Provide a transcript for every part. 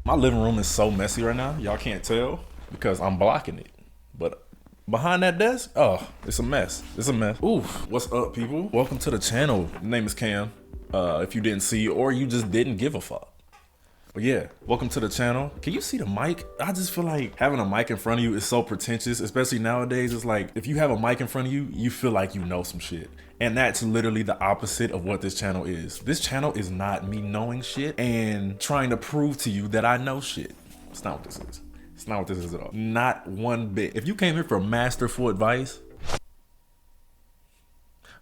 My living room is so messy right now. Y'all can't tell because I'm blocking it. But behind that desk, oh, it's a mess. It's a mess. Oof. What's up, people? Welcome to the channel. My name is Cam. If you didn't see or you just didn't give a fuck. But yeah, welcome to the channel. Can you see the mic? I just feel like having a mic in front of you is so pretentious, especially nowadays. It's like, if you have a mic in front of you, you feel like you know some shit. And that's literally the opposite of what this channel is. This channel is not me knowing shit and trying to prove to you that I know shit. It's not what this is. It's not what this is at all. Not one bit. If you came here for masterful advice,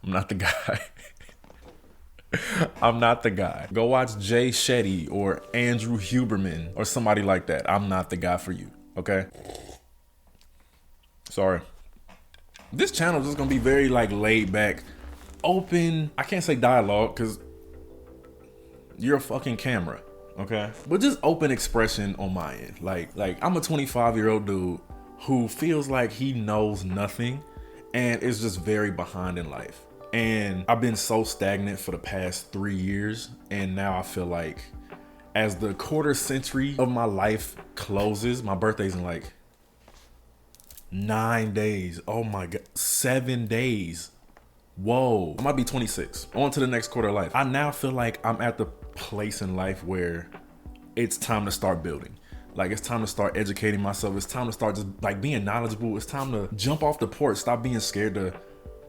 I'm not the guy. I'm not the guy. Go watch Jay Shetty or Andrew Huberman or somebody like that. I'm not the guy for you, okay? Sorry. This channel is just gonna be very like laid back, open. I can't say dialogue because you're a fucking camera, okay? But just open expression on my end. Like I'm a 25-year-old dude who feels like he knows nothing and is just very behind in life. And I've been so stagnant for the past 3 years. And now I feel like as the quarter century of my life closes, my birthday's in like 9 days. Oh my God, 7 days. Whoa, I might be 26. On to the next quarter of life. I now feel like I'm at the place in life where it's time to start building. Like, it's time to start educating myself. It's time to start just like being knowledgeable. It's time to jump off the porch. Stop being scared to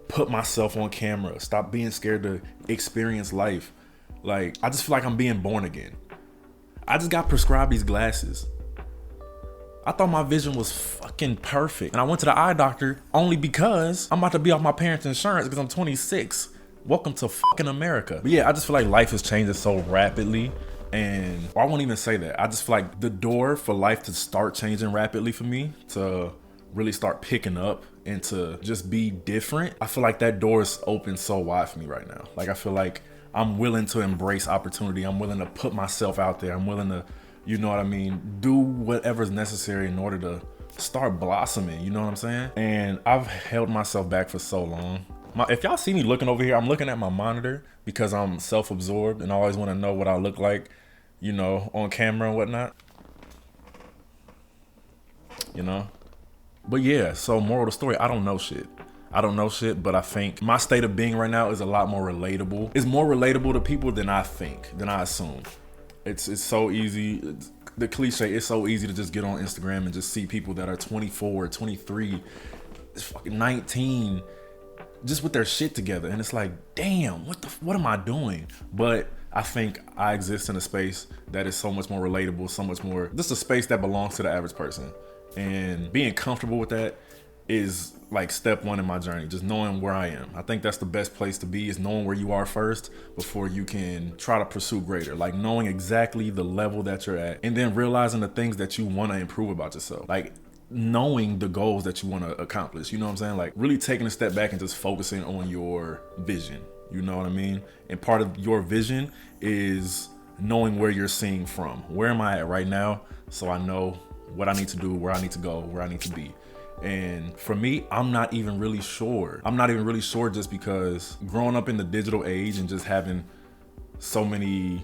put myself on camera. Stop being scared to experience life. Like, I just feel like I'm being born again. I just got prescribed these glasses. I thought my vision was fucking perfect. And I went to the eye doctor only because I'm about to be off my parents' insurance because I'm 26. Welcome to fucking America. But yeah, I just feel like life is changing so rapidly. And I won't even say that. I just feel like the door for life to start changing rapidly for me, to really start picking up and to just be different, I feel like that door is open so wide for me right now. Like, I feel like I'm willing to embrace opportunity. I'm willing to put myself out there. I'm willing to, you know what I mean, do whatever's necessary in order to start blossoming, you know what I'm saying? And I've held myself back for so long. If y'all see me looking over here, I'm looking at my monitor because I'm self-absorbed and I always want to know what I look like, you know, on camera and whatnot, you know? But yeah, so moral of the story, I don't know shit. I don't know shit, but I think my state of being right now is a lot more relatable. It's more relatable to people than I think, than I assume. It's so easy. The cliche, it's so easy to just get on Instagram and just see people that are 24, 23, fucking 19, just with their shit together. And it's like, damn, what am I doing? But I think I exist in a space that is so much more relatable, so much more, just a space that belongs to the average person. And being comfortable with that is like step one in my journey, just knowing where I am. I think that's the best place to be, is knowing where you are first before you can try to pursue greater. Like, knowing exactly the level that you're at and then realizing the things that you want to improve about yourself. Like, knowing the goals that you want to accomplish, you know what I'm saying? Like, really taking a step back and just focusing on your vision, you know what I mean? And part of your vision is knowing where you're seeing from. Where am I at right now? So I know what I need to do, where I need to go, where I need to be. And for me, I'm not even really sure. I'm not even really sure, just because growing up in the digital age and just having so many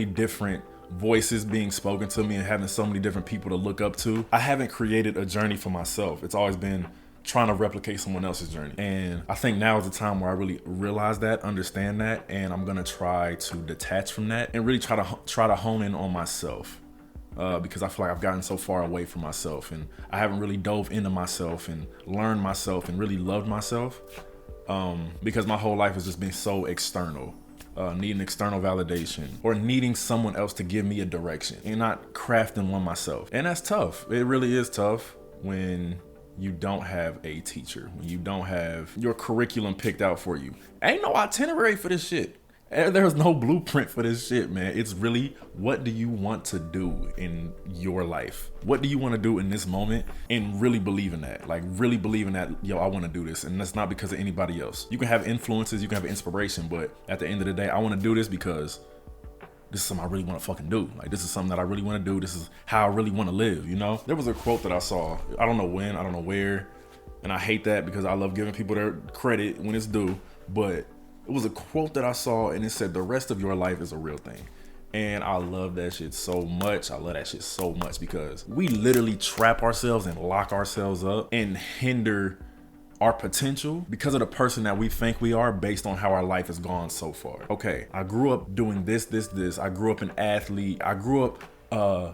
different voices being spoken to me and having so many different people to look up to, I haven't created a journey for myself. It's always been trying to replicate someone else's journey. And I think now is the time where I really realize that, understand that, and I'm gonna try to detach from that and really try to hone in on myself. Because I feel like I've gotten so far away from myself and I haven't really dove into myself and learned myself and really loved myself, because my whole life has just been so external, needing external validation or needing someone else to give me a direction and not crafting one myself. And that's tough. It really is tough when you don't have a teacher, when you don't have your curriculum picked out for you. Ain't no itinerary for this shit. There's no blueprint for this shit, man. It's really, what do you want to do in your life? What do you want to do in this moment? And really believe in that. Like, really believe in that, yo, I want to do this. And that's not because of anybody else. You can have influences, you can have inspiration, but at the end of the day, I want to do this because this is something I really want to fucking do. Like, this is something that I really want to do. This is how I really want to live, you know? There was a quote that I saw. I don't know when, I don't know where. And I hate that because I love giving people their credit when it's due. But it was a quote that I saw and it said, the rest of your life is a real thing. And I love that shit so much. I love that shit so much because we literally trap ourselves and lock ourselves up and hinder our potential because of the person that we think we are based on how our life has gone so far. Okay, I grew up doing this. I grew up an athlete. I grew up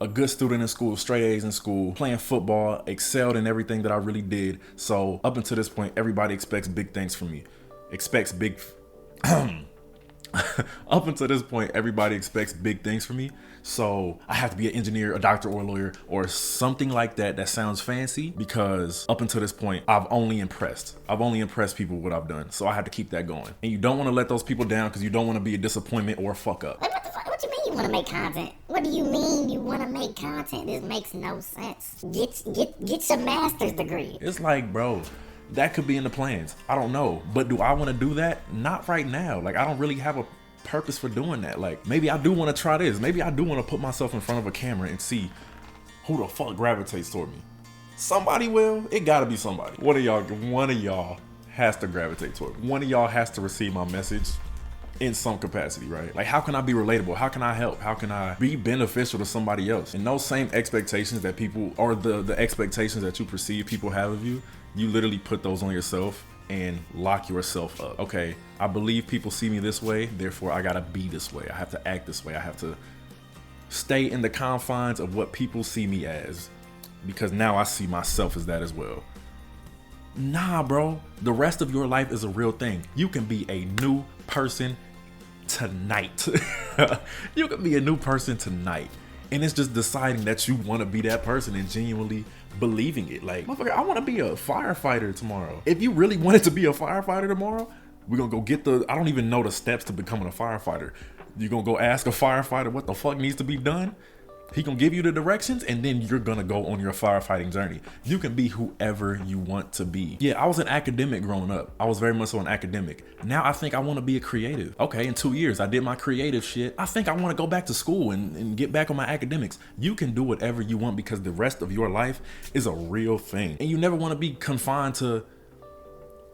a good student in school, straight A's in school, playing football, excelled in everything that I really did. So up until this point, everybody expects big things from me. Up until this point, everybody expects big things from me. So I have to be an engineer, a doctor, or a lawyer, or something like that that sounds fancy, because up until this point, I've only impressed people with what I've done. So I have to keep that going. And you don't want to let those people down because you don't want to be a disappointment or a fuck up. Like, what the fuck? What you mean you want to make content? What do you mean you want to make content? This makes no sense. Get your master's degree. It's like, bro, that could be in the plans. I don't know. But do I want to do that? Not right now. Like, I don't really have a purpose for doing that. Like, maybe I do want to try this. Maybe I do want to put myself in front of a camera and see who the fuck gravitates toward me. Somebody will. It gotta be somebody. One of y'all has to gravitate toward me. One of y'all has to receive my message in some capacity, right? Like, how can I be relatable? How can I help? How can I be beneficial to somebody else? And those same expectations that people, or the expectations that you perceive people have of you, you literally put those on yourself and lock yourself up. Okay, I believe people see me this way, therefore I gotta be this way. I have to act this way. I have to stay in the confines of what people see me as, because now I see myself as that as well. Nah, bro, the rest of your life is a real thing. You can be a new person tonight. You can be a new person tonight. And it's just deciding that you want to be that person and genuinely believing it. Like, motherfucker, I want to be a firefighter tomorrow. If you really wanted to be a firefighter tomorrow, we're going to go get I don't even know the steps to becoming a firefighter. You're going to go ask a firefighter what the fuck needs to be done. He gonna give you the directions, and then you're gonna go on your firefighting journey. You can be whoever you want to be. Yeah, I was an academic growing up. I was very much so an academic. Now I think I want to be a creative. Okay, in 2 years I did my creative shit. I think I want to go back to school and get back on my academics. You can do whatever you want because the rest of your life is a real thing, and you never want to be confined to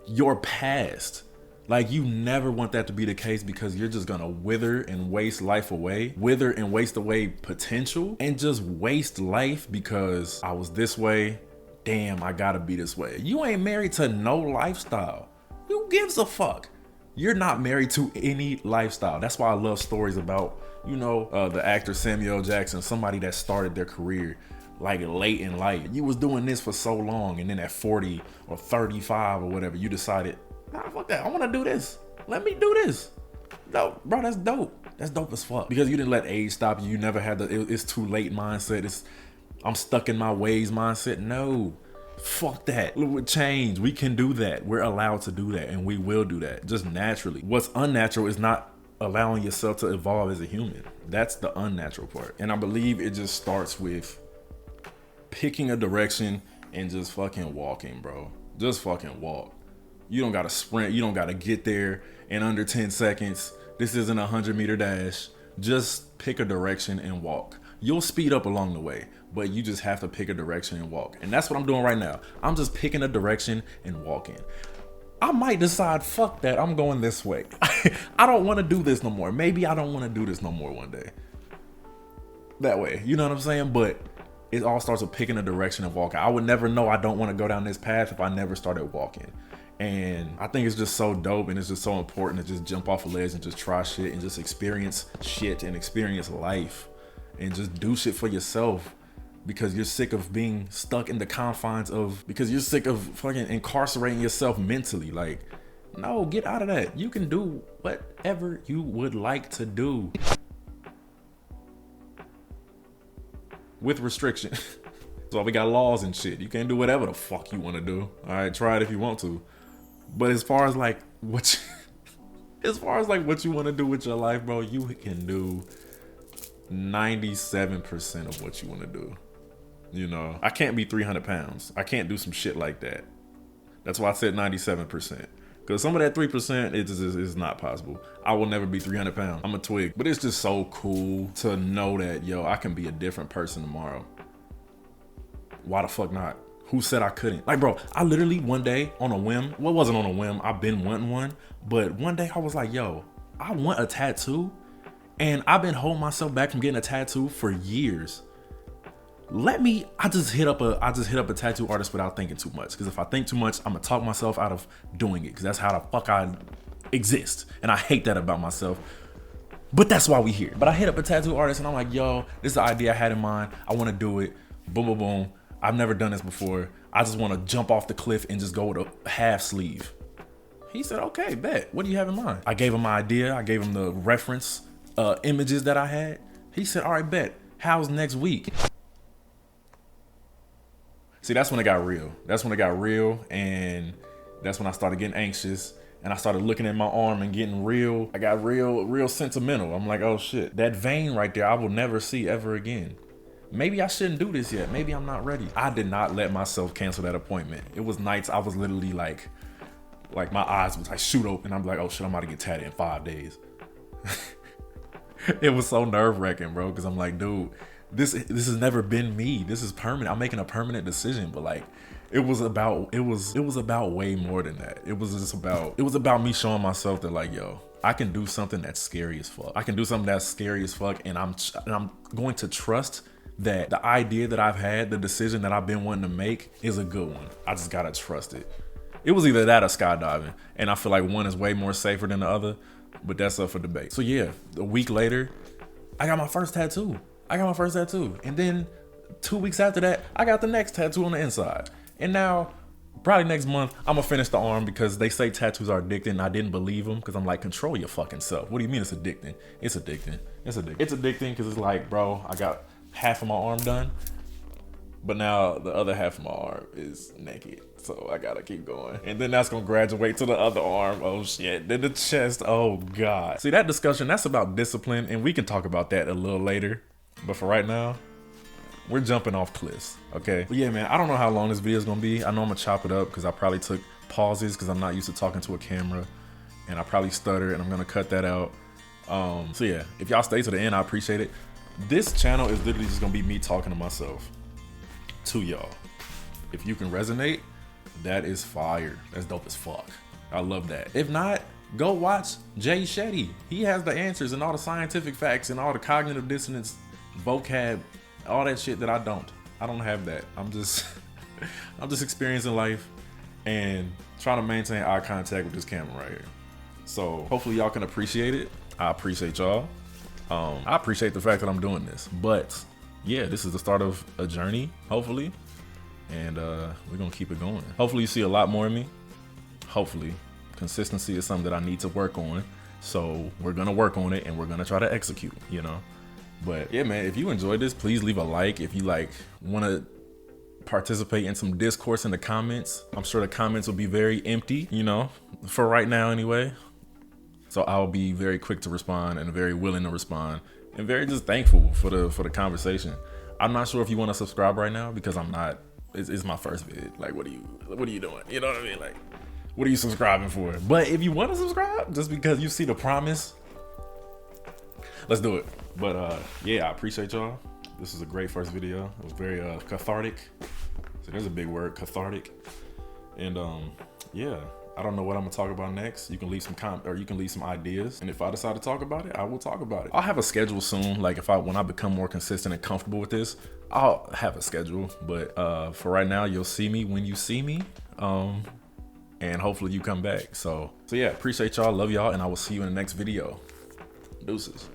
your past. Like, you never want that to be the case, because you're just gonna wither and waste life away, wither and waste away potential, and just waste life because I was this way. Damn, I gotta be this way. You ain't married to no lifestyle. Who gives a fuck? You're not married to any lifestyle. That's why I love stories about, the actor Samuel Jackson, somebody that started their career like late in life. You was doing this for so long, and then at 40 or 35 or whatever, you decided, nah, fuck that. I want to do this. Let me do this. No, bro, that's dope. That's dope as fuck. Because you didn't let age stop you. You never had it's too late mindset. I'm stuck in my ways mindset. No, fuck that. With change, we can do that. We're allowed to do that, and we will do that just naturally. What's unnatural is not allowing yourself to evolve as a human. That's the unnatural part. And I believe it just starts with picking a direction and just fucking walking, bro. Just fucking walk. You don't gotta sprint. You don't gotta get there in under 10 seconds. This isn't a 100-meter dash. Just pick a direction and walk. You'll speed up along the way, but you just have to pick a direction and walk. And that's what I'm doing right now. I'm just picking a direction and walking. I might decide, fuck that, I'm going this way. I don't want to do this no more. Maybe I don't want to do this no more one day. That way, you know what I'm saying? But it all starts with picking a direction and walking. I would never know I don't want to go down this path if I never started walking. And I think it's just so dope, and it's just so important to just jump off a ledge and just try shit and just experience shit and experience life and just do shit for yourself, because you're sick of being stuck in the confines because you're sick of fucking incarcerating yourself mentally. Like, no, get out of that. You can do whatever you would like to do with restriction. So we got laws and shit. You can't do whatever the fuck you want to do. All right, try it if you want to. But as far as what you want to do with your life, bro, you can do 97% of what you want to do. I can't be 300 pounds. I can't do some shit like that. That's why I said 97%. Because some of that 3% is not possible. I will never be 300 pounds. I'm a twig. But it's just so cool to know that, I can be a different person tomorrow. Why the fuck not? Who said I couldn't? Like, bro, I literally one day on a whim, well, it wasn't on a whim, I've been wanting one, but one day I was like, I want a tattoo, And I've been holding myself back from getting a tattoo for years. I just hit up a tattoo artist without thinking too much. Because if I think too much, I'm gonna talk myself out of doing it. Because that's how the fuck I exist. And I hate that about myself. But that's why we here. But I hit up a tattoo artist and I'm like, yo, this is the idea I had in mind. I want to do it. Boom, boom, boom. I've never done this before. I just want to jump off the cliff and just go with a half sleeve. He said, okay, bet. What do you have in mind? I gave him my idea. I gave him the reference images that I had. He said, all right, bet. How's next week? See, that's when it got real. And that's when I started getting anxious. And I started looking at my arm and getting real. I got real sentimental. I'm like, oh shit, that vein right there, I will never see ever again. Maybe I shouldn't do this yet. Maybe I'm not ready. I did not let myself cancel that appointment. It was nights I was literally like my eyes was like shoot open. I'm like, oh shit, I'm about to get tatted in 5 days. It was so nerve wracking, bro. Cause I'm like, dude, this has never been me. This is permanent. I'm making a permanent decision, but like, it was about way more than that. It was about me showing myself that like, yo, I can do something that's scary as fuck. And I'm going to trust that the idea that I've had, the decision that I've been wanting to make is a good one. I just gotta trust it. It was either that or skydiving. And I feel like one is way more safer than the other, but that's up for debate. So yeah, a week later, I got my first tattoo. And then 2 weeks after that, I got the next tattoo on the inside. And now, probably next month, I'm gonna finish the arm because they say tattoos are addicting. And I didn't believe them because I'm like, control your fucking self. What do you mean it's addicting? It's addicting because it's like, bro, I got half of my arm done, but now the other half of my arm is naked. So I gotta keep going. And then that's gonna graduate to the other arm. Oh shit. Then the chest. Oh God. See, that discussion, that's about discipline. And we can talk about that a little later. But for right now, we're jumping off cliffs, okay? But yeah, man, I don't know how long this video is gonna be. I know I'm gonna chop it up because I probably took pauses because I'm not used to talking to a camera, and I probably stutter, and I'm gonna cut that out. So yeah, if y'all stay to the end, I appreciate it. This channel is literally just gonna be me talking to myself, to y'all. If you can resonate, that is fire. That's dope as fuck. I love that. If not, go watch Jay Shetty. He has the answers and all the scientific facts and all the cognitive dissonance vocab, all that shit that I don't have that. I'm just experiencing life and trying to maintain eye contact with this camera right here. So hopefully y'all can appreciate it. I appreciate y'all. I appreciate the fact that I'm doing this, but yeah, this is the start of a journey, hopefully. And we're gonna keep it going. Hopefully you see a lot more of me. Hopefully. Consistency is something that I need to work on. So we're gonna work on it and we're gonna try to execute, you know. But yeah, man, if you enjoyed this, please leave a like. If you like want to participate in some discourse in the comments, I'm sure the comments will be very empty, you know, for right now anyway. So I'll be very quick to respond and very willing to respond and very just thankful for the conversation. I'm not sure if you want to subscribe right now because I'm not. It's my first vid. Like, what are you doing? You know what I mean? Like, what are you subscribing for? But if you want to subscribe, just because you see the promise, let's do it. But yeah, I appreciate y'all. This is a great first video. It was very cathartic. So there's a big word, cathartic. And yeah, I don't know what I'm gonna talk about next. You can leave some ideas, and if I decide to talk about it, I will talk about it. I'll have a schedule soon. Like when I become more consistent and comfortable with this, I'll have a schedule. But for right now, you'll see me when you see me, and hopefully you come back. So yeah, appreciate y'all, love y'all, and I will see you in the next video. Deuces.